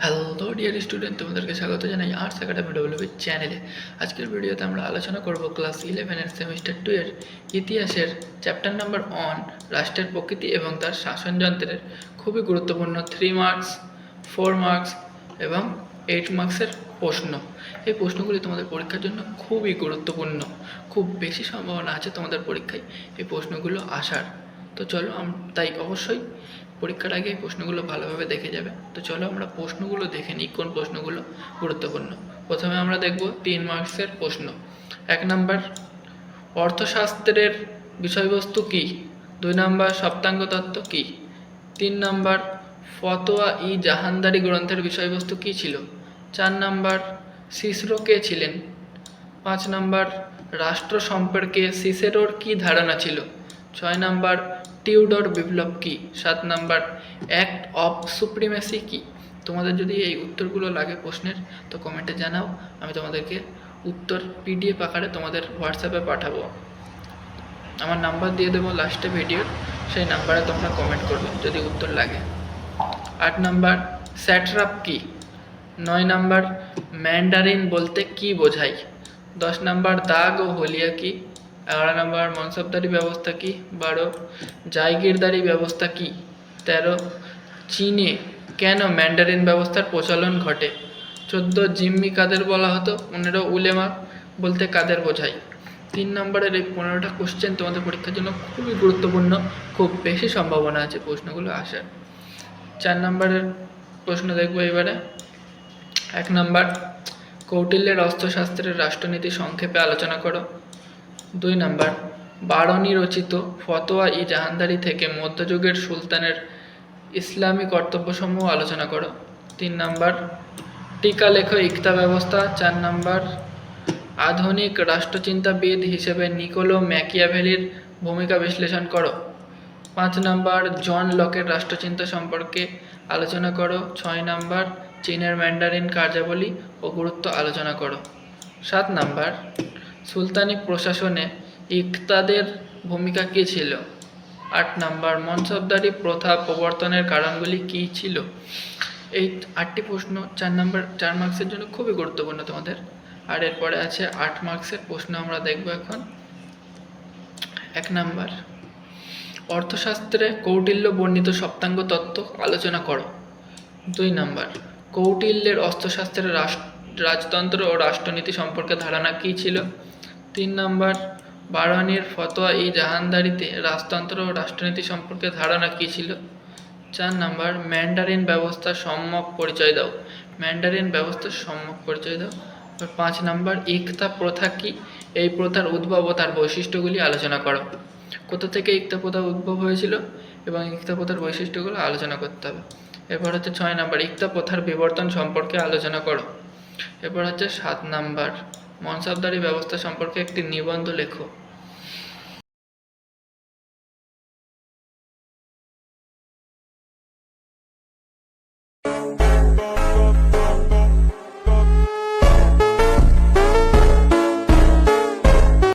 Hello dear student, তোমাদেরকে স্বাগত জানাই আর্টস একাডেমি ডব্লিউবি চ্যানেলে। আজকের ভিডিওতে আমরা আলোচনা করব ক্লাস 11-এর সেমিস্টার 2 এর ইতিহাসের চ্যাপ্টার নাম্বার 1 রাষ্ট্রের প্রকৃতি এবং তার শাসনযন্ত্রের খুবই গুরুত্বপূর্ণ 3 মার্কস, 4 মার্কস এবং 8 মার্কসের প্রশ্ন। এই প্রশ্নগুলি তোমাদের পরীক্ষার জন্য খুবই গুরুত্বপূর্ণ। খুব বেশি সম্ভাবনা আছে তোমাদের পরীক্ষায় এই প্রশ্নগুলো আসার। তো চলো তাই অবশ্যই পরীক্ষার আগে এই প্রশ্নগুলো ভালোভাবে দেখে যাবে। তো চলো আমরা প্রশ্নগুলো দেখে নিই কোন প্রশ্নগুলো গুরুত্বপূর্ণ। প্রথমে আমরা দেখব 3 মার্কসের প্রশ্ন। 1 নাম্বার, অর্থশাস্ত্রের বিষয়বস্তু কী? 2 নাম্বার, সপ্তাঙ্গ তত্ত্ব কী? 3 নাম্বার, ফতোয়া ই জাহানদারি গ্রন্থের বিষয়বস্তু কী ছিল? 4 নাম্বার, সিসরো কে ছিলেন? 5 নাম্বার, রাষ্ট্র সম্পর্কে সিসেরোর কী ধারণা ছিল? 6 নাম্বার, টিউডর বিপ্লব কী? 7 নাম্বার, অ্যাক্ট অফ সুপ্রিমেসি কী? তোমাদের যদি এই উত্তরগুলো লাগে প্রশ্নের তো কমেন্টে জানাও, আমি তোমাদেরকে উত্তর পিডিএফ আকারে তোমাদের হোয়াটসঅ্যাপে পাঠাবো। আমার নাম্বার দিয়ে দেবো লাস্টে ভিডিওর, সেই নাম্বারে তোমরা কমেন্ট করবে যদি উত্তর লাগে। 8 নাম্বার, স্যাট্রাপ কী? 9 নাম্বার, ম্যান্ডারিন বলতে কী বোঝায়? 10 নাম্বার, দাগ ও হলিয়া কী? 11 নাম্বার, মনসবদারি ব্যবস্থা কী? 12, জায়গিরদারি ব্যবস্থা কী? 13, চীনে কেন ম্যান্ডারিন ব্যবস্থার প্রচলন ঘটে? 14, জিম্মি কাদের বলা হতো? 15, উলেমা বলতে কাদের বোঝায়? 3 নম্বরের এই 15টা কোশ্চেন তোমাদের পরীক্ষার জন্য খুবই গুরুত্বপূর্ণ। খুব বেশি সম্ভাবনা আছে প্রশ্নগুলো আসার। 4 নম্বরের প্রশ্ন দেখবো এবারে। 1 নাম্বার, কৌটিল্যের অস্ত্রশাস্ত্রের রাষ্ট্রনীতি সংক্ষেপে আলোচনা করো। 2 নাম্বার, বারনী রচিত ফতোয়া ই জাহানদারি থেকে মধ্যযুগের সুলতানের ইসলামী কর্তব্যসমূহ আলোচনা করো। 3 নাম্বার, টিকা লেখো ইকতা ব্যবস্থা। 4 নাম্বার, আধুনিক রাষ্ট্রচিন্তাবিদ হিসেবে নিকোলো ম্যাকিয়াভেলির ভূমিকা বিশ্লেষণ করো। 5 নাম্বার, জন লকের রাষ্ট্রচিন্তা সম্পর্কে আলোচনা করো। 6 নাম্বার, চীনের ম্যান্ডারিন কার্যাবলী ও গুরুত্ব আলোচনা করো। 7 নাম্বার, সুলতানি প্রশাসনে ইকতাদের ভূমিকা কী ছিল? 8 নাম্বার, মনসবদারি প্রথা প্রবর্তনের কারণগুলি কী ছিল? এই 8টি প্রশ্ন 4 মার্কসের জন্য খুবই গুরুত্বপূর্ণ তোমাদের। আর এরপরে আছে 8 মার্কসের প্রশ্ন আমরা দেখব এখন। 1 নাম্বার, অর্থশাস্ত্রে কৌটিল্য বর্ণিত সপ্তাঙ্গ তত্ত্ব আলোচনা করো। 2 নাম্বার, কৌটিল্যের অর্থশাস্ত্রের রাজতন্ত্র ও রাষ্ট্রনীতি সম্পর্কে ধারণা কী ছিল? 3 নাম্বার, বারনীর ফতোয়া ই জাহানদারিতে রাজতন্ত্র ও রাষ্ট্রনীতি সম্পর্কে ধারণা কী ছিল? 4 নাম্বার, ম্যান্ডারিন ব্যবস্থার সম্যক পরিচয় দাও। ম্যান্ডারিন ব্যবস্থার সম্যক পরিচয় দাও। 5 নাম্বার, ইকতা প্রথা কী? এই প্রথার উদ্ভব ও তার বৈশিষ্ট্যগুলি আলোচনা করো। কোথা থেকে ইকতা প্রথা উদ্ভব হয়েছিল এবং ইকতা প্রথার বৈশিষ্ট্যগুলো আলোচনা করতে হবে। এরপর হচ্ছে 6 নাম্বার, ইকতা প্রথার বিবর্তন সম্পর্কে আলোচনা করো। এরপর হচ্ছে 7 নাম্বার, মনসবদারি ব্যবস্থা সম্পর্কে একটি নিবন্ধ লেখো।